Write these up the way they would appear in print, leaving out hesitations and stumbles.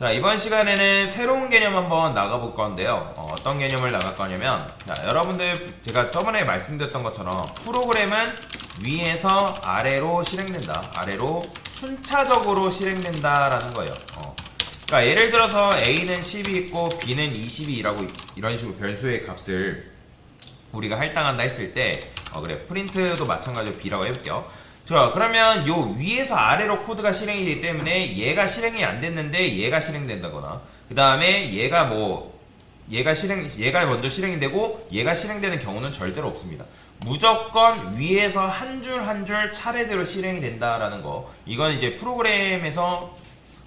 자, 이번 시간에는 새로운 개념 한번 나가볼 건데요. 어떤 개념을 나갈 거냐면, 자, 여러분들 제가 저번에 말씀드렸던 것처럼 프로그램은 위에서 아래로 실행된다. 아래로 순차적으로 실행된다라는 거예요. 그러니까 예를 들어서 A는 10이 있고 B는 20이라고 이런 식으로 변수의 값을 우리가 할당한다 했을 때, 그래, 프린트도 마찬가지로 B라고 해볼게요. 자, 그러면 요 위에서 아래로 코드가 실행이 되기 때문에 얘가 실행이 안 됐는데 얘가 실행된다거나, 그 다음에 얘가 먼저 실행이 되고 얘가 실행되는 경우는 절대로 없습니다. 무조건 위에서 한 줄 한 줄 차례대로 실행이 된다라는 거. 이건 이제 프로그램에서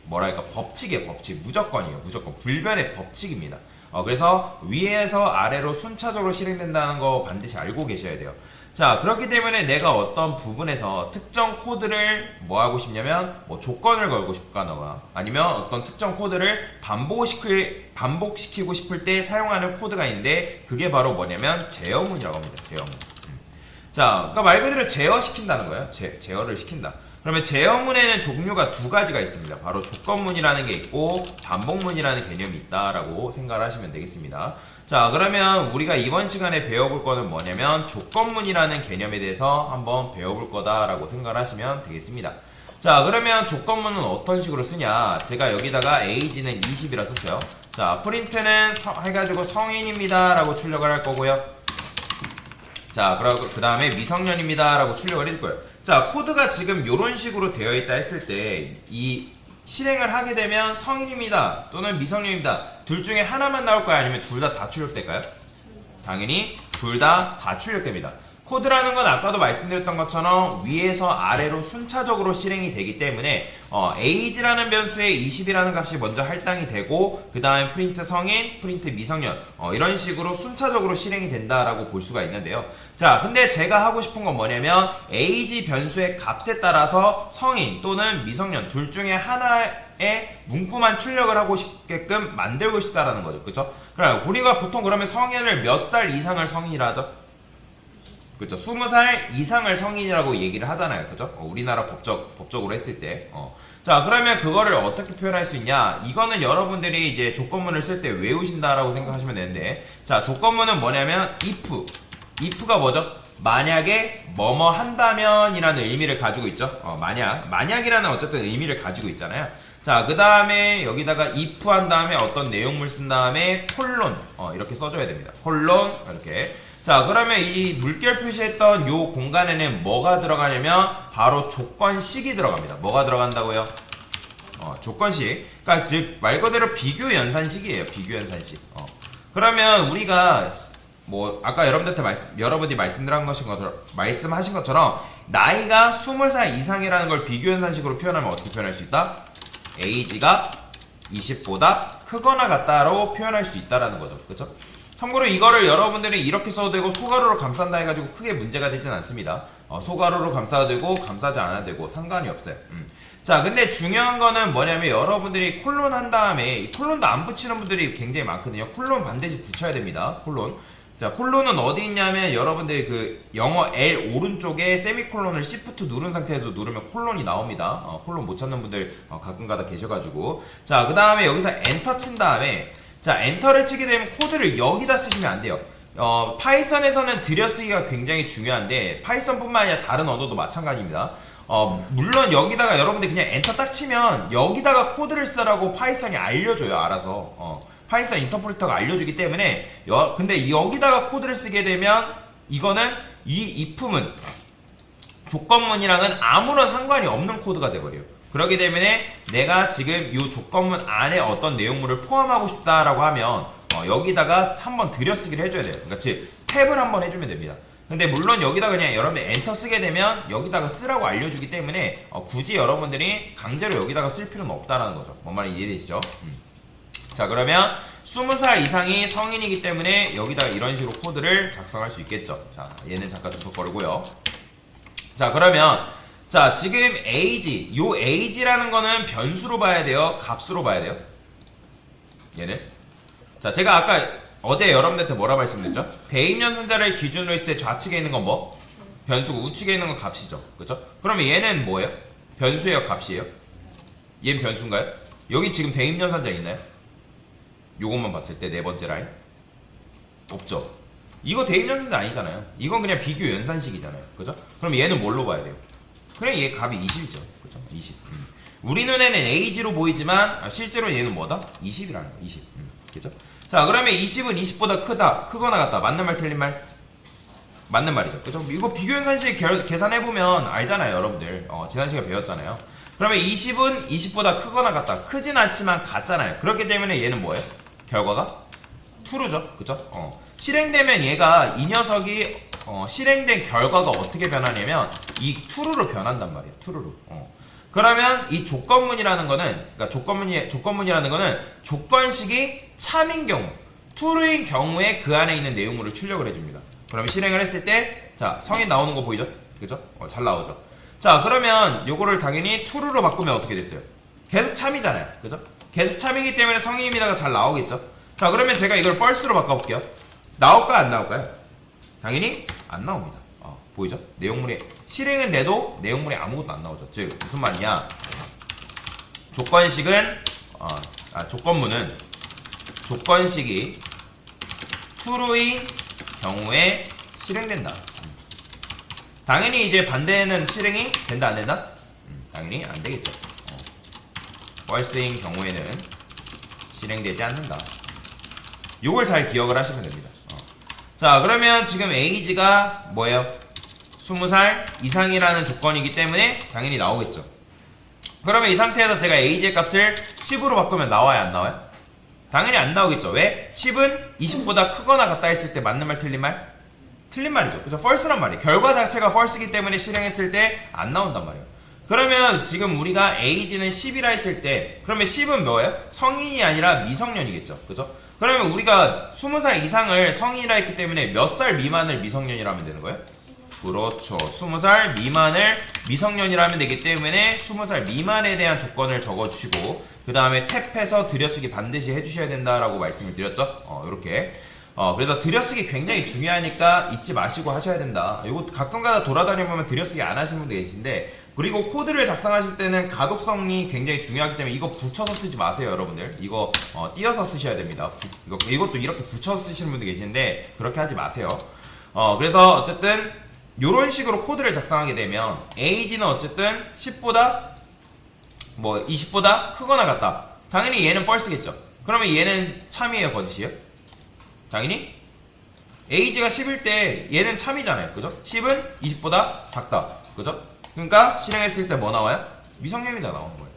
뭐랄까 법칙이에요. 법칙. 무조건이에요. 무조건 불변의 법칙입니다. 그래서 위에서 아래로 순차적으로 실행된다는 거 반드시 알고 계셔야 돼요. 자, 그렇기 때문에 내가 어떤 부분에서 특정 코드를 뭐 하고 싶냐면 뭐 조건을 걸고 싶거나 아니면 어떤 특정 코드를 반복시키고 싶을 때 사용하는 코드가 있는데 그게 바로 뭐냐면 제어문이라고 합니다. 제어문. 자, 그러니까 말 그대로 제어시킨다는 거예요. 제어를 시킨다. 그러면 제어문에는 종류가 두 가지가 있습니다. 바로 조건문이라는 게 있고 반복문이라는 개념이 있다라고 생각을 하시면 되겠습니다. 자, 그러면 우리가 이번 시간에 배워볼 거는 뭐냐면 조건문이라는 개념에 대해서 한번 배워볼 거다라고 생각을 하시면 되겠습니다. 자, 그러면 조건문은 어떤 식으로 쓰냐? 제가 여기다가 age는 20이라 썼어요. 자, 프린트는 해가지고 성인입니다 라고 출력을 할 거고요. 자, 그리고 그 다음에 미성년입니다 라고 출력을 해줄 거예요. 자, 코드가 지금 이런 식으로 되어 있다 했을 때 이 실행을 하게 되면 성인입니다 또는 미성년입니다 둘 중에 하나만 나올까요? 아니면 둘 다 출력될까요? 당연히 둘 다 출력됩니다. 코드라는 건 아까도 말씀드렸던 것처럼 위에서 아래로 순차적으로 실행이 되기 때문에 age라는 변수에 20이라는 값이 먼저 할당이 되고 그 다음에 프린트 성인, 프린트 미성년 이런 식으로 순차적으로 실행이 된다라고 볼 수가 있는데요. 자, 근데 제가 하고 싶은 건 뭐냐면 age 변수의 값에 따라서 성인 또는 미성년 둘 중에 하나의 문구만 출력을 하고 싶게끔 만들고 싶다라는 거죠. 그쵸? 그럼 우리가 보통 그러면 성인을 몇 살 이상을 성인이라 하죠? 그죠? 20살 이상을 성인이라고 얘기를 하잖아요. 그죠? 우리나라 법적으로 했을 때. 자, 그러면 그거를 어떻게 표현할 수 있냐? 이거는 여러분들이 이제 조건문을 쓸 때 외우신다라고 생각하시면 되는데, 자, 조건문은 뭐냐면 if가 뭐죠? 만약에 뭐뭐 한다면 이라는 의미를 가지고 있죠. 만약이라는 어쨌든 의미를 가지고 있잖아요. 자, 그 다음에 여기다가 if 한 다음에 어떤 내용물 쓴 다음에 콜론 이렇게 써줘야 됩니다. 콜론 이렇게. 자, 그러면 이 물결 표시했던 요 공간에는 뭐가 들어가냐면 바로 조건식이 들어갑니다. 뭐가 들어간다고요? 조건식. 그러니까 즉 말 그대로 비교 연산식이에요. 비교 연산식. 그러면 우리가 뭐 아까 여러분이 말씀하신 것처럼 나이가 20살 이상이라는 걸 비교 연산식으로 표현하면 어떻게 표현할 수 있다? age가 20보다 크거나 같다로 표현할 수 있다라는 거죠. 그렇죠? 참고로 이거를 여러분들이 이렇게 써도 되고 소가로로 감싼다 해가지고 크게 문제가 되진 않습니다. 소가로로 감싸도 되고 감싸지 않아도 되고 상관이 없어요. 자, 근데 중요한 거는 뭐냐면 여러분들이 콜론 한 다음에 콜론도 안 붙이는 분들이 굉장히 많거든요. 콜론 반드시 붙여야 됩니다. 콜론. 자, 콜론은 어디 있냐면 여러분들이 그 영어 L 오른쪽에 세미콜론을 Shift 누른 상태에서 누르면 콜론이 나옵니다. 콜론 못 찾는 분들 가끔가다 계셔가지고. 자, 그 다음에 여기서 엔터 친 다음에 자, 엔터를 치게 되면 코드를 여기다 쓰시면 안 돼요. 파이썬에서는 들여쓰기가 굉장히 중요한데 파이썬뿐만 아니라 다른 언어도 마찬가지입니다. 물론 여기다가 여러분들 그냥 엔터 딱 치면 여기다가 코드를 쓰라고 파이썬이 알려줘요. 알아서. 파이썬 인터프리터가 알려주기 때문에 근데 여기다가 코드를 쓰게 되면 이거는 이 if문 조건문이랑은 아무런 상관이 없는 코드가 돼버려요. 그렇기 때문에 내가 지금 이 조건문 안에 어떤 내용물을 포함하고 싶다라고 하면 여기다가 한번 들여쓰기를 해줘야 돼요. 그러니까 즉 탭을 한번 해주면 됩니다. 근데 물론 여기다 그냥 여러분 엔터 쓰게 되면 여기다가 쓰라고 알려주기 때문에 굳이 여러분들이 강제로 여기다가 쓸 필요는 없다라는 거죠. 뭔 말인지 이해되시죠? 자, 그러면 20살 이상이 성인이기 때문에 여기다가 이런 식으로 코드를 작성할 수 있겠죠. 자, 얘는 잠깐 주석거리고요. 자, 그러면 자, 지금 age, 요 age라는 거는 변수로 봐야 돼요? 값으로 봐야 돼요? 얘는? 자, 제가 아까 어제 여러분들한테 뭐라 말씀드렸죠? 대입연산자를 기준으로 했을 때 좌측에 있는 건 뭐? 변수고 우측에 있는 건 값이죠. 그쵸? 그러면 얘는 뭐예요? 변수예요? 값이에요? 얘는 변수인가요? 여기 지금 대입연산자 있나요? 요것만 봤을 때 네 번째 라인 없죠. 이거 대입연산자 아니잖아요. 이건 그냥 비교 연산식이잖아요. 그죠? 그럼 얘는 뭘로 봐야 돼요? 그냥 얘 값이 20이죠. 그죠? 20. 우리 눈에는 A지로 보이지만 실제로 얘는 뭐다? 20이라는 거. 20. 그죠? 자, 그러면 20은 20보다 크다, 크거나 같다. 맞는 말, 틀린 말? 맞는 말이죠. 그죠? 이거 비교연산식 계산해보면 알잖아요, 여러분들. 지난 시간에 배웠잖아요. 그러면 20은 20보다 크거나 같다. 크진 않지만 같잖아요. 그렇기 때문에 얘는 뭐예요? 결과가 true죠. 그죠? 실행되면 얘가, 이 녀석이, 실행된 결과가 어떻게 변하냐면, 이 true로 변한단 말이에요. true로. 그러면 이 조건문이라는 거는, 그러니까 조건문이라는 거는 조건식이 참인 경우, true인 경우에 그 안에 있는 내용물을 출력을 해줍니다. 그러면 실행을 했을 때, 자, 성인 나오는 거 보이죠? 그죠? 잘 나오죠? 자, 그러면 요거를 당연히 true로 바꾸면 어떻게 됐어요? 계속 참이잖아요. 그죠? 계속 참이기 때문에 성인입니다가 잘 나오겠죠? 자, 그러면 제가 이걸 false로 바꿔볼게요. 나올까요? 안 나올까요? 당연히 안 나옵니다. 보이죠? 내용물이, 실행은 돼도 내용물이 아무것도 안 나오죠. 즉, 무슨 말이냐? 조건식은, 조건문은 조건식이 true인 경우에 실행된다. 당연히 이제 반대는 실행이 된다, 안 된다? 당연히 안 되겠죠. false인 경우에는 실행되지 않는다. 요걸 잘 기억을 하시면 됩니다. 자, 그러면 지금 age가 뭐예요? 20살 이상이라는 조건이기 때문에 당연히 나오겠죠. 그러면 이 상태에서 제가 age의 값을 10으로 바꾸면 나와요, 안 나와요? 당연히 안 나오겠죠. 왜? 10은 20보다 크거나 같다 했을 때 맞는 말, 틀린 말? 틀린 말이죠. 그죠? false란 말이에요. 결과 자체가 false이기 때문에 실행했을 때 안 나온단 말이에요. 그러면 지금 우리가 age는 10이라 했을 때, 그러면 10은 뭐예요? 성인이 아니라 미성년이겠죠. 그죠? 그러면 우리가 20살 이상을 성인이라 했기 때문에 몇 살 미만을 미성년이라 하면 되는 거예요? 그렇죠. 20살 미만을 미성년이라 하면 되기 때문에 20살 미만에 대한 조건을 적어주시고, 그 다음에 탭해서 들여쓰기 반드시 해주셔야 된다라고 말씀을 드렸죠. 이렇게. 그래서 들여쓰기 굉장히 중요하니까 잊지 마시고 하셔야 된다. 이거 가끔가다 돌아다녀보면 들여쓰기 안 하시는 분도 계신데, 그리고 코드를 작성하실 때는 가독성이 굉장히 중요하기 때문에 이거 붙여서 쓰지 마세요, 여러분들. 이거 띄어서 쓰셔야 됩니다. 이것도 이렇게 붙여서 쓰시는 분도 계시는데 그렇게 하지 마세요. 그래서 어쨌든 이런 식으로 코드를 작성하게 되면 age는 어쨌든 10보다 20보다 크거나 같다. 당연히 얘는 false겠죠. 그러면 얘는 참이에요, 거짓이에요? 당연히 age가 10일 때 얘는 참이잖아요. 그죠? 10은 20보다 작다. 그죠? 그러니까 실행했을 때 뭐 나와요? 미성년이다 나오는 거예요.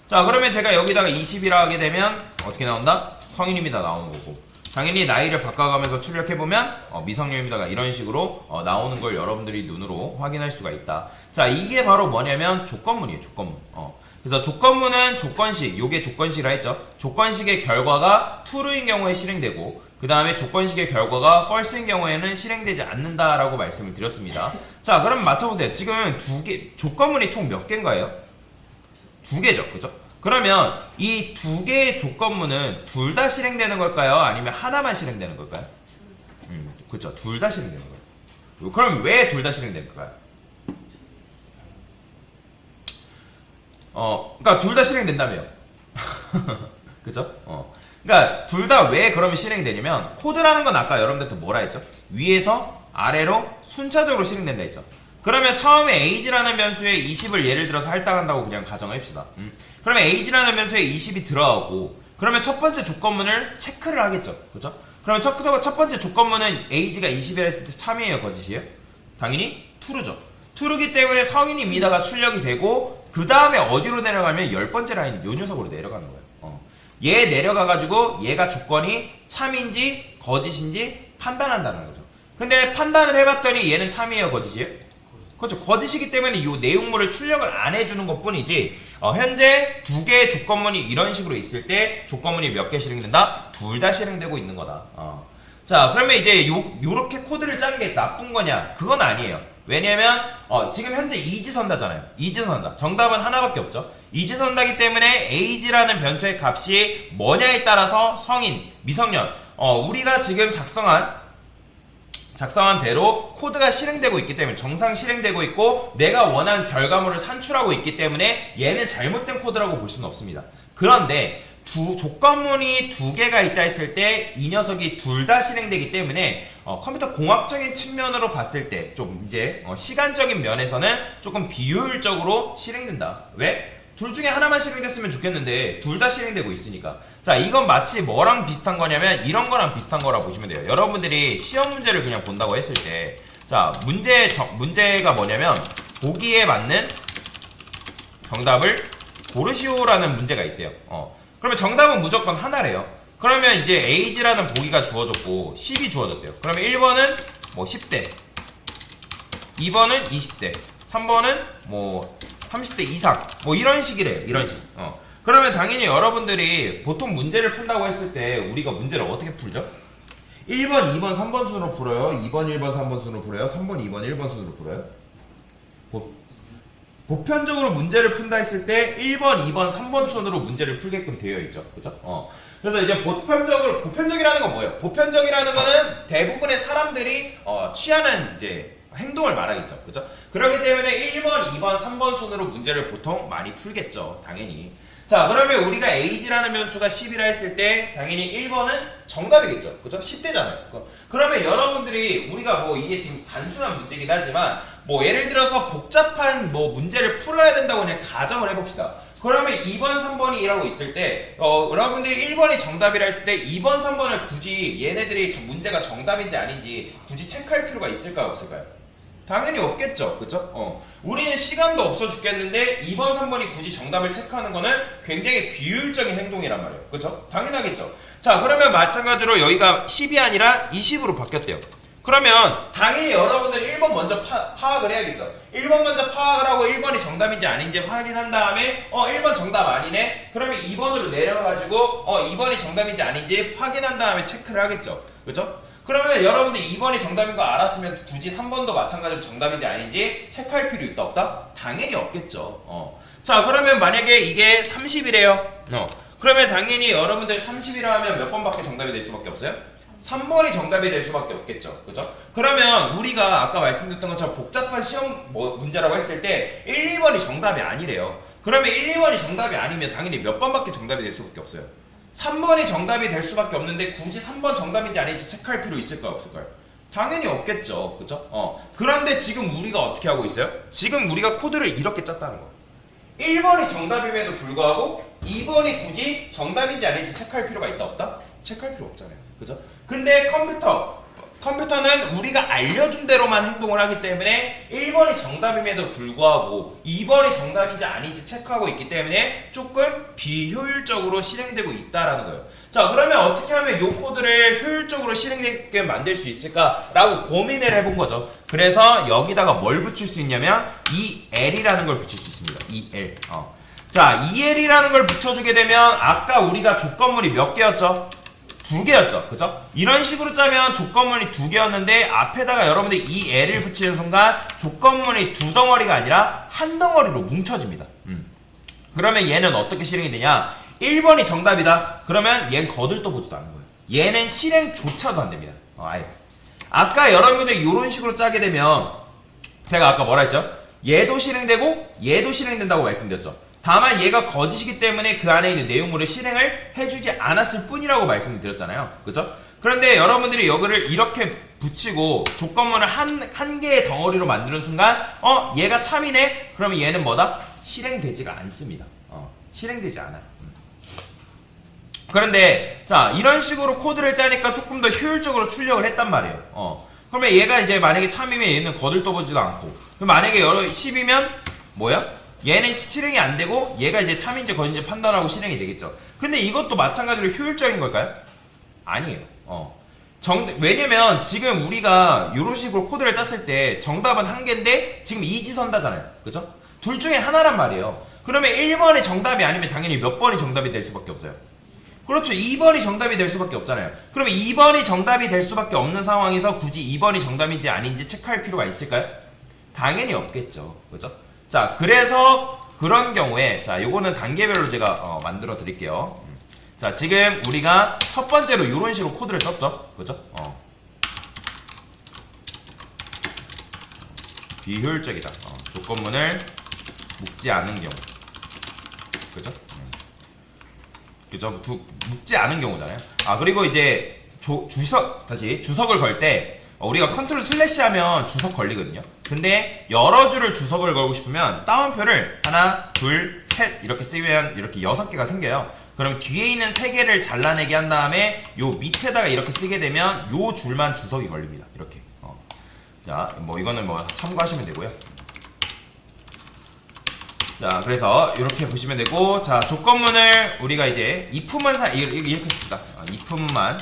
자, 그러면 제가 여기다가 20이라 하게 되면 어떻게 나온다? 성인입니다 나오는 거고, 당연히 나이를 바꿔가면서 출력해보면 미성년입니다가 이런 식으로 나오는 걸 여러분들이 눈으로 확인할 수가 있다. 자, 이게 바로 뭐냐면 조건문이에요. 조건문. 그래서 조건문은 조건식, 요게 조건식이라 했죠. 조건식의 결과가 true인 경우에 실행되고, 그 다음에 조건식의 결과가 false인 경우에는 실행되지 않는다라고 말씀을 드렸습니다. 자, 그럼 맞춰보세요. 지금 조건문이 총 몇 개인가요? 2개죠. 그죠? 그러면 이 2개의 조건문은 둘 다 실행되는 걸까요? 아니면 하나만 실행되는 걸까요? 그렇죠. 둘 다 실행되는 거예요. 그럼 왜 둘 다 실행되는 걸까요? 그러니까 둘 다 실행된다며요. 그죠? 그러니까 둘 다 왜 그러면 실행이 되냐면, 코드라는 건 아까 여러분들한테 뭐라 했죠? 위에서 아래로 순차적으로 실행된다 했죠. 그러면 처음에 age라는 변수에 20을 예를 들어서 할당한다고 그냥 가정을 합시다. 그러면 age라는 변수에 20이 들어가고, 그러면 첫 번째 조건문을 체크를 하겠죠. 그죠? 그러면 첫 번째 조건문은 age가 20이라 했을 때 참이에요, 거짓이에요? 당연히 true죠. true기 때문에 성인입니다가 출력이 되고, 그 다음에 어디로 내려가면 10번째 라인 요 녀석으로 내려가는 거예요. 얘 내려가가지고 얘가 조건이 참인지 거짓인지 판단한다는 거죠. 근데 판단을 해봤더니 얘는 참이에요, 거짓이에요? 그렇죠. 거짓이기 때문에 이 내용물을 출력을 안 해주는 것 뿐이지, 현재 2개의 조건문이 이런 식으로 있을 때 조건문이 몇 개 실행된다? 둘 다 실행되고 있는 거다. 자, 그러면 이제 요렇게 코드를 짜는 게 나쁜 거냐? 그건 아니에요. 왜냐면 지금 현재 이지선다잖아요. 이지선다. 정답은 하나밖에 없죠. 이지선다기 때문에 age라는 변수의 값이 뭐냐에 따라서 성인, 미성년, 우리가 지금 작성한 대로 코드가 실행되고 있기 때문에, 정상 실행되고 있고 내가 원하는 결과물을 산출하고 있기 때문에 얘는 잘못된 코드라고 볼 수는 없습니다. 그런데 조건문이 두 개가 있다 했을 때 이 녀석이 둘 다 실행되기 때문에 컴퓨터 공학적인 측면으로 봤을 때 좀 이제 시간적인 면에서는 조금 비효율적으로 실행된다. 왜? 둘 중에 하나만 실행됐으면 좋겠는데 둘 다 실행되고 있으니까. 자, 이건 마치 뭐랑 비슷한 거냐면 이런 거랑 비슷한 거라 보시면 돼요. 여러분들이 시험 문제를 그냥 본다고 했을 때, 자, 문제가 뭐냐면 보기에 맞는 정답을 고르시오라는 문제가 있대요. 그러면 정답은 무조건 하나래요. 그러면 이제 age라는 보기가 주어졌고 10이 주어졌대요. 그러면 1번은 뭐 10대, 2번은 20대, 3번은 뭐 30대 이상, 뭐 이런 식이래요. 이런 식. 그러면 당연히 여러분들이 보통 문제를 푼다고 했을 때 우리가 문제를 어떻게 풀죠? 1번, 2번, 3번 순으로 풀어요? 2번, 1번, 3번 순으로 풀어요? 3번, 2번, 1번 순으로 풀어요? 보편적으로 문제를 푼다 했을 때 1번, 2번, 3번 순으로 문제를 풀게끔 되어 있죠. 그죠? 그래서 이제 보편적이라는 건 뭐예요? 보편적이라는 거는 대부분의 사람들이 취하는 이제 행동을 말하겠죠. 그죠? 그렇기 때문에 1번, 2번, 3번 순으로 문제를 보통 많이 풀겠죠. 당연히. 자, 그러면 우리가 age라는 변수가 10이라 했을 때 당연히 1번은 정답이겠죠. 그죠? 10대잖아요. 그러면 여러분들이 우리가 뭐 이게 지금 단순한 문제긴 하지만 뭐 예를 들어서 복잡한 뭐 문제를 풀어야 된다고 그냥 가정을 해봅시다. 그러면 2번, 3번이 이라고 있을 때 여러분들이 1번이 정답이라 했을 때 2번, 3번을 굳이 얘네들이 문제가 정답인지 아닌지 굳이 체크할 필요가 있을까요? 없을까요? 당연히 없겠죠. 그죠? 우리는 시간도 없어 죽겠는데 2번, 3번이 굳이 정답을 체크하는 거는 굉장히 비효율적인 행동이란 말이에요. 그죠? 당연하겠죠. 자, 그러면 마찬가지로 여기가 10이 아니라 20으로 바뀌었대요. 그러면 당연히 여러분들 1번 먼저 파악을 해야겠죠. 1번 먼저 파악을 하고 1번이 정답인지 아닌지 확인한 다음에 1번 정답 아니네? 그러면 2번으로 내려가지고 2번이 정답인지 아닌지 확인한 다음에 체크를 하겠죠. 그죠? 그러면 여러분들 2번이 정답인 거 알았으면 굳이 3번도 마찬가지로 정답인지 아닌지 체크할 필요 있다 없다? 당연히 없겠죠. 자, 그러면 만약에 이게 30이래요. 그러면 당연히 여러분들 30이라 하면 몇 번밖에 정답이 될 수밖에 없어요? 3번이 정답이 될 수밖에 없겠죠. 그죠? 그러면 우리가 아까 말씀드렸던 것처럼 복잡한 시험 문제라고 했을 때 1, 2번이 정답이 아니래요. 그러면 1, 2번이 정답이 아니면 당연히 몇 번밖에 정답이 될 수밖에 없어요. 3번이 정답이 될 수밖에 없는데 굳이 3번 정답인지 아닌지 체크할 필요 있을까요? 없을까요? 당연히 없겠죠. 그죠? 그런데 지금 우리가 어떻게 하고 있어요? 지금 우리가 코드를 이렇게 짰다는 거. 1번이 정답임에도 불구하고 2번이 굳이 정답인지 아닌지 체크할 필요가 있다 없다? 체크할 필요 없잖아요. 그죠? 근데 컴퓨터는 우리가 알려준 대로만 행동을 하기 때문에 1번이 정답임에도 불구하고 2번이 정답인지 아닌지 체크하고 있기 때문에 조금 비효율적으로 실행되고 있다라는 거예요. 자, 그러면 어떻게 하면 이 코드를 효율적으로 실행되게 만들 수 있을까라고 고민을 해본 거죠. 그래서 여기다가 뭘 붙일 수 있냐면 EL이라는 걸 붙일 수 있습니다. EL. 자, EL이라는 걸 붙여주게 되면 아까 우리가 조건문이 몇 개였죠? 2개였죠. 그죠? 이런 식으로 짜면 조건문이 2개였는데 앞에다가 여러분들이 이 L을 붙이는 순간 조건문이 2덩어리가 아니라 한 덩어리로 뭉쳐집니다. 그러면 얘는 어떻게 실행이 되냐? 1번이 정답이다. 그러면 얘는 거들떠보지도 않는 거예요. 얘는 실행조차도 안 됩니다. 아예. 아까 여러분들이 이런 식으로 짜게 되면 제가 아까 뭐라 했죠? 얘도 실행되고 얘도 실행된다고 말씀드렸죠. 다만 얘가 거짓이기 때문에 그 안에 있는 내용물을 실행을 해주지 않았을 뿐이라고 말씀을 드렸잖아요. 그죠? 그런데 여러분들이 여기를 이렇게 붙이고 조건문을 한 개의 덩어리로 만드는 순간 얘가 참이네? 그러면 얘는 뭐다? 실행되지가 않습니다. 실행되지 않아요. 그런데 자, 이런 식으로 코드를 짜니까 조금 더 효율적으로 출력을 했단 말이에요. 그러면 얘가 이제 만약에 참이면 얘는 거들떠보지도 않고, 만약에 10이면 뭐야? 얘는 실행이 안 되고 얘가 이제 참인지 거짓인지 판단하고 실행이 되겠죠. 근데 이것도 마찬가지로 효율적인 걸까요? 아니에요. 왜냐면 지금 우리가 이런 식으로 코드를 짰을 때 정답은 한 개인데 지금 이지선다잖아요. 그죠? 둘 중에 하나란 말이에요. 그러면 1번이 정답이 아니면 당연히 몇 번이 정답이 될 수밖에 없어요. 그렇죠. 2번이 정답이 될 수밖에 없잖아요. 그러면 2번이 정답이 될 수밖에 없는 상황에서 굳이 2번이 정답인지 아닌지 체크할 필요가 있을까요? 당연히 없겠죠. 그죠? 자, 그래서 그런 경우에 자, 요거는 단계별로 제가 만들어 드릴게요. 자, 지금 우리가 첫 번째로 이런 식으로 코드를 썼죠. 그죠? 비효율적이다. 조건문을 묶지 않은 경우. 그죠? 그죠? 묶지 않은 경우잖아요. 아, 그리고 이제 주석을 걸 때 우리가 컨트롤 슬래시 하면 주석 걸리거든요. 근데 여러 줄을 주석을 걸고 싶으면 따옴표를 하나, 둘, 셋 이렇게 쓰면 이렇게 6개가 생겨요. 그럼 뒤에 있는 3개를 잘라내게 한 다음에 요 밑에다가 이렇게 쓰게 되면 요 줄만 주석이 걸립니다. 이렇게. 자, 뭐 이거는 뭐 참고하시면 되고요. 자, 그래서 이렇게 보시면 되고, 자, 조건문을 우리가 이제 if만 이렇게 씁니다. if만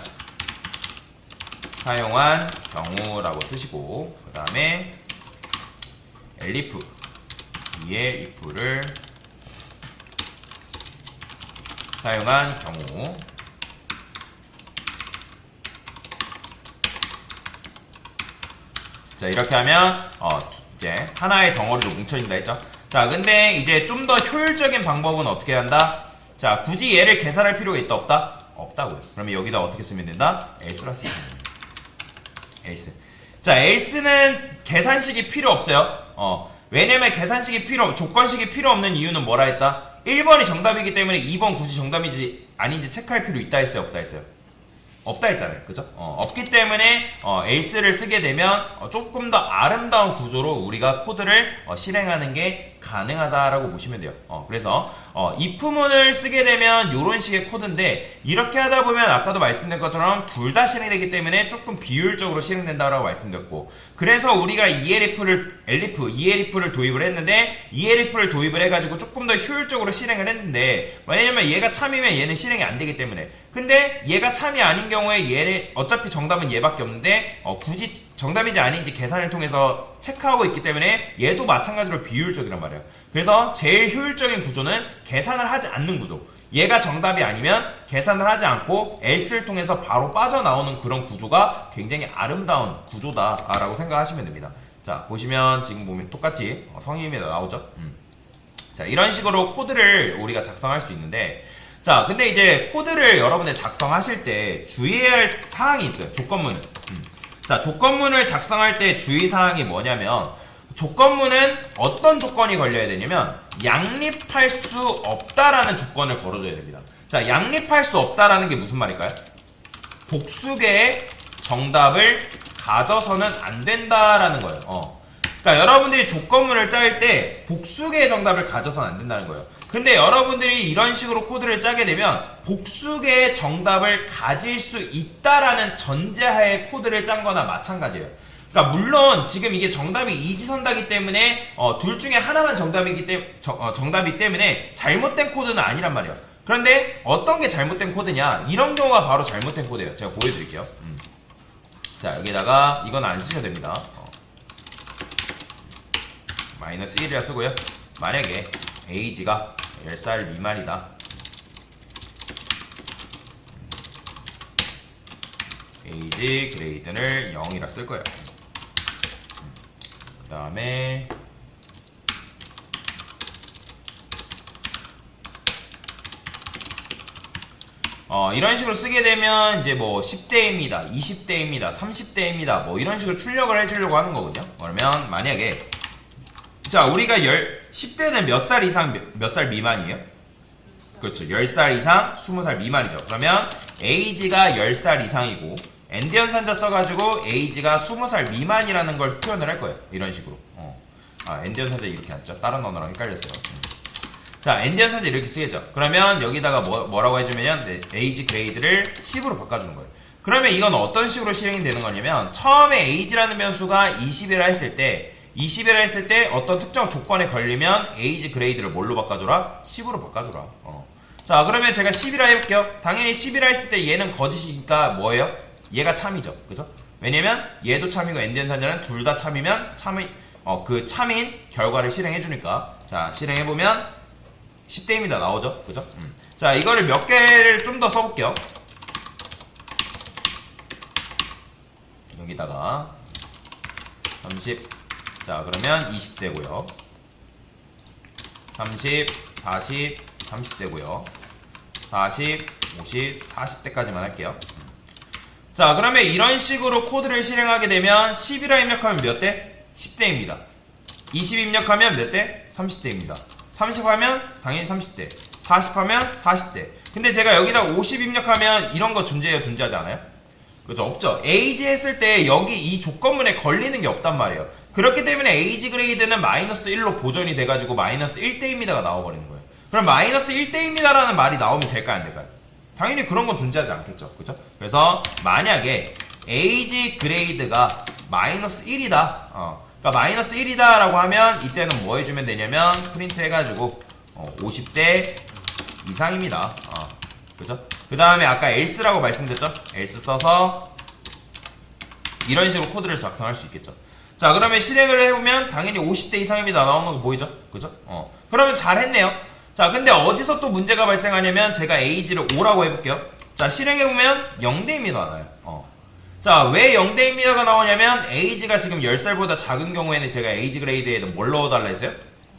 사용한 경우라고 쓰시고, 그 다음에 elif 위에 if를 사용한 경우. 자, 이렇게 하면 이제 하나의 덩어리로 뭉쳐진다 했죠. 자, 근데 이제 좀 더 효율적인 방법은 어떻게 한다? 자, 굳이 얘를 계산할 필요가 있다 없다? 없다고요. 그러면 여기다 어떻게 쓰면 된다? else라 쓰면 됩니다. else. 자, else는 계산식이 필요 없어요. 왜냐면 계산식이 조건식이 필요 없는 이유는 뭐라 했다? 1번이 정답이기 때문에 2번 굳이 정답인지 아닌지 체크할 필요 있다 했어요, 없다 했어요? 없다 했잖아요. 그죠? 없기 때문에 else를 쓰게 되면 조금 더 아름다운 구조로 우리가 코드를 실행하는 게 가능하다라고 보시면 돼요. 그래서 if문을 쓰게 되면 이런 식의 코드인데, 이렇게 하다 보면 아까도 말씀드린 것처럼 둘 다 실행되기 때문에 조금 비효율적으로 실행된다라고 말씀드렸고, 그래서 우리가 elif를 도입을 했는데, elif를 도입을 해가지고 조금 더 효율적으로 실행을 했는데, 왜냐면 얘가 참이면 얘는 실행이 안 되기 때문에. 근데 얘가 참이 아닌 경우에 얘는 어차피 정답은 얘밖에 없는데 굳이 정답인지 아닌지 계산을 통해서 체크하고 있기 때문에 얘도 마찬가지로 비효율적이란 말이에요. 그래서 제일 효율적인 구조는 계산을 하지 않는 구조. 얘가 정답이 아니면 계산을 하지 않고 else를 통해서 바로 빠져나오는 그런 구조가 굉장히 아름다운 구조다라고 생각하시면 됩니다. 자, 보시면 지금 보면 똑같이 성임이 나오죠. 자, 이런 식으로 코드를 우리가 작성할 수 있는데, 자, 근데 이제 코드를 여러분들 작성하실 때 주의해야 할 사항이 있어요. 조건문을. 자, 조건문을 작성할 때 주의사항이 뭐냐면, 조건문은 어떤 조건이 걸려야 되냐면 양립할 수 없다라는 조건을 걸어줘야 됩니다. 자, 양립할 수 없다라는 게 무슨 말일까요? 복수개의 정답을 가져서는 안 된다라는 거예요. 그러니까 여러분들이 조건문을 짤 때 복수개의 정답을 가져서는 안 된다는 거예요. 근데 여러분들이 이런 식으로 코드를 짜게 되면 복수개의 정답을 가질 수 있다라는 전제하에 코드를 짠 거나 마찬가지예요. 그러니까 물론 지금 이게 정답이 이지선다기 때문에 둘 중에 하나만 정답이 때문에 잘못된 코드는 아니란 말이에요. 그런데 어떤 게 잘못된 코드냐? 이런 경우가 바로 잘못된 코드예요. 제가 보여드릴게요. 자, 여기다가 이건 안 쓰셔도 됩니다. 마이너스 1이라 쓰고요. 만약에 에이지가 10살 미만이다. 에이지 그레이드를 0이라 쓸 거예요. 그 다음에 이런 식으로 쓰게 되면 이제 뭐 10대입니다, 20대입니다, 30대입니다, 뭐 이런 식으로 출력을 해주려고 하는 거거든요. 그러면 만약에 자, 우리가 10대는 몇 살 이상 몇 살 미만이에요? 그렇죠. 10살 이상 20살 미만이죠. 그러면 에이지가 10살 이상이고 엔디언 산자 써가지고 에이지가 20살 미만이라는 걸 표현을 할 거예요. 이런 식으로. 엔디언 산자 이렇게 앉죠. 다른 언어랑 헷갈렸어요. 자, 엔디언 산자 이렇게 쓰겠죠. 그러면 여기다가 뭐라고 해주면 에이지 그레이드를 10으로 바꿔주는 거예요. 그러면 이건 어떤 식으로 실행이 되는 거냐면 처음에 에이지라는 변수가 20이라 했을 때 어떤 특정 조건에 걸리면 에이지 그레이드를 뭘로 바꿔줘라? 10으로 바꿔줘라. 자, 그러면 제가 10이라 해볼게요. 당연히 10이라 했을 때 얘는 거짓이니까 뭐예요? 얘가 참이죠. 그죠? 왜냐면 얘도 참이고 엔디언 산자는 둘 다 참이면 그 참인 결과를 실행해주니까. 자, 실행해보면 10대입니다. 나오죠? 그죠? 자, 이거를 몇 개를 좀 더 써볼게요. 여기다가 30. 자, 그러면 20대고요. 30, 40, 30대고요. 40, 50, 40대까지만 할게요. 자, 그러면 이런 식으로 코드를 실행하게 되면 10이라 입력하면 몇 대? 10대입니다. 20 입력하면 몇 대? 30대입니다. 30 하면 당연히 30대. 40 하면 40대. 근데 제가 여기다 50 입력하면 이런 거 존재해요? 존재하지 않아요? 그죠? 없죠. 에이지 했을 때 여기 이 조건문에 걸리는 게 없단 말이에요. 그렇기 때문에 에이지 그레이드는 마이너스 1로 보존이 돼가지고 마이너스 1대입니다가 나와버리는 거예요. 그럼 마이너스 1대입니다라는 말이 나오면 될까요? 안 될까요? 당연히 그런 건 존재하지 않겠죠. 그죠? 그래서 만약에 에이지 그레이드가 마이너스 1이다. 그러니까 마이너스 1이다 라고 하면 이때는 뭐 해주면 되냐면 프린트 해가지고 50대 이상입니다. 그죠? 그 다음에 아까 else라고 말씀드렸죠? else 써서 이런 식으로 코드를 작성할 수 있겠죠. 자, 그러면 실행을 해보면 당연히 50대 이상입니다 나오는 거 보이죠? 그죠? 그러면 잘했네요. 자, 근데 어디서 또 문제가 발생하냐면 제가 age를 5라고 해볼게요. 자, 실행해보면 0대입니다 나와요. 자, 왜 0대입니다가 나오냐면 age가 지금 10살보다 작은 경우에는 제가 age 그레이드에도 뭘 넣어달라 했어요?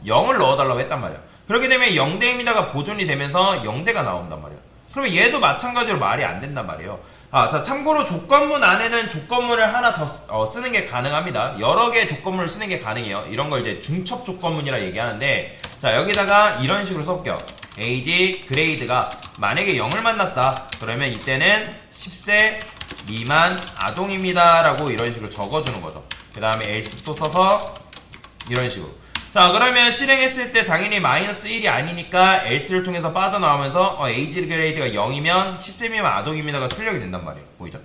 0을 넣어달라고 했단 말이에요. 그렇기 때문에 0대입니다가 보존이 되면서 0대가 나온단 말이에요. 그러면 얘도 마찬가지로 말이 안 된단 말이에요. 자, 참고로 조건문 안에는 조건문을 하나 더 쓰는 게 가능합니다. 여러 개의 조건문을 쓰는 게 가능해요. 이런 걸 이제 중첩 조건문이라 얘기하는데, 자, 여기다가 이런 식으로 써볼게요. age 그레이드가 만약에 0을 만났다. 그러면 이때는 10세 미만 아동입니다 라고 이런 식으로 적어주는 거죠. 그 다음에 else 또 써서 이런 식으로. 자, 그러면 실행했을 때 당연히 마이너스 1이 아니니까 else를 통해서 빠져나오면서 age 그레이드가 0이면 10세 미만 아동입니다가 출력이 된단 말이에요. 보이죠?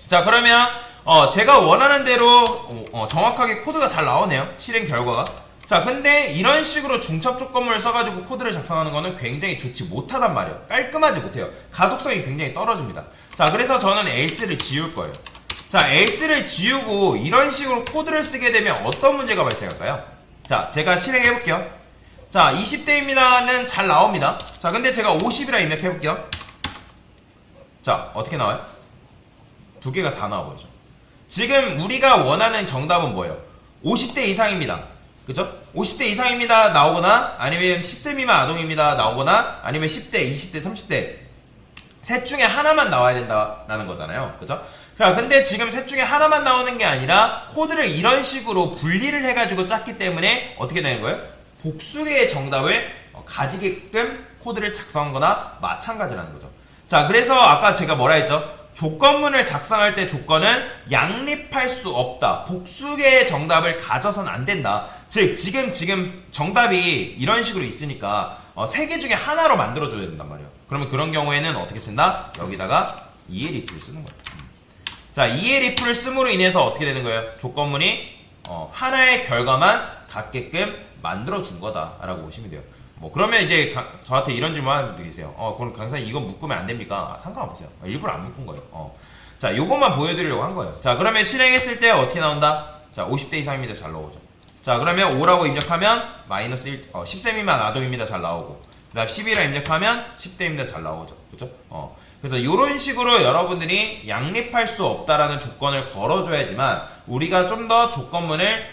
자, 그러면 제가 원하는 대로 정확하게 코드가 잘 나오네요. 실행 결과가. 자, 근데 이런 식으로 중첩 조건문을 써가지고 코드를 작성하는 거는 굉장히 좋지 못하단 말이에요. 깔끔하지 못해요. 가독성이 굉장히 떨어집니다. 자, 그래서 저는 else를 지울 거예요. 자, else를 지우고 이런 식으로 코드를 쓰게 되면 어떤 문제가 발생할까요? 자, 제가 실행해볼게요. 자, 20대입니다는 잘 나옵니다. 자, 근데 제가 50이라 입력해볼게요. 자, 어떻게 나와요? 두 개가 다 나와버리죠. 지금 우리가 원하는 정답은 뭐예요? 50대 이상입니다. 그죠? 50대 이상입니다 나오거나 아니면 10세 미만 아동입니다 나오거나 아니면 10대, 20대, 30대 셋 중에 하나만 나와야 된다라는 거잖아요. 그죠? 자, 근데 지금 셋 중에 하나만 나오는 게 아니라 코드를 이런 식으로 분리를 해가지고 짰기 때문에 어떻게 되는 거예요? 복수 개의 정답을 가지게끔 코드를 작성한 거나 마찬가지라는 거죠. 자, 그래서 아까 제가 뭐라 했죠? 조건문을 작성할 때 조건은 양립할 수 없다. 복수 개의 정답을 가져선 안 된다. 즉, 지금 정답이 이런 식으로 있으니까 세 개 중에 하나로 만들어줘야 된단 말이에요. 그러면 그런 경우에는 어떻게 쓴다? 여기다가 EL if를 쓰는 거예요. 자, EL if를 씀으로 인해서 어떻게 되는 거예요? 조건문이 하나의 결과만 갖게끔 만들어준 거다라고 보시면 돼요. 그러면 이제 저한테 이런 질문 하는 분들 계세요. 그럼 강사님 이건 묶으면 안 됩니까? 상관없어요. 일부러 안 묶은 거예요. 자, 요것만 보여드리려고 한 거예요. 자, 그러면 실행했을 때 어떻게 나온다? 자, 50대 이상입니다. 잘 나오죠. 자, 그러면 5라고 입력하면 마이너스 1, 10세 미만 아동입니다. 잘 나오고. 그 다음 10이라 입력하면 10대입니다. 잘 나오죠. 그죠? 그래서 이런 식으로 여러분들이 양립할 수 없다라는 조건을 걸어줘야지만 우리가 좀 더 조건문을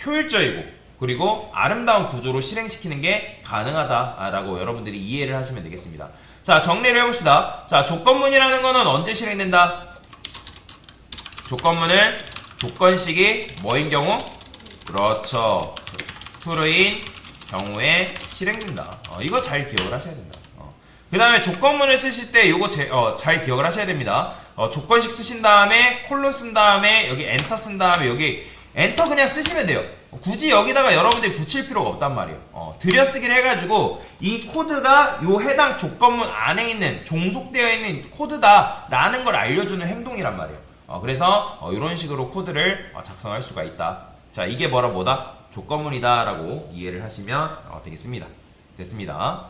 효율적이고 그리고 아름다운 구조로 실행시키는 게 가능하다라고 여러분들이 이해를 하시면 되겠습니다. 자, 정리를 해봅시다. 자, 조건문이라는 거는 언제 실행된다? 조건문을 조건식이 뭐인 경우? 그렇죠. true인 경우에 실행된다. 이거 잘 기억을 하셔야 된다. 그 다음에 조건문을 쓰실 때 이거 잘 기억을 하셔야 됩니다. 조건식 쓰신 다음에 콜론 쓴 다음에 여기 엔터 쓴 다음에 여기 엔터 그냥 쓰시면 돼요. 굳이 여기다가 여러분들이 붙일 필요가 없단 말이에요. 들여쓰기를 해가지고 이 코드가 요 해당 조건문 안에 있는 종속되어 있는 코드다 라는 걸 알려주는 행동이란 말이에요. 그래서 이런 식으로 코드를 작성할 수가 있다. 자, 이게 뭐다? 조건문이다 라고 이해를 하시면 되겠습니다. 됐습니다.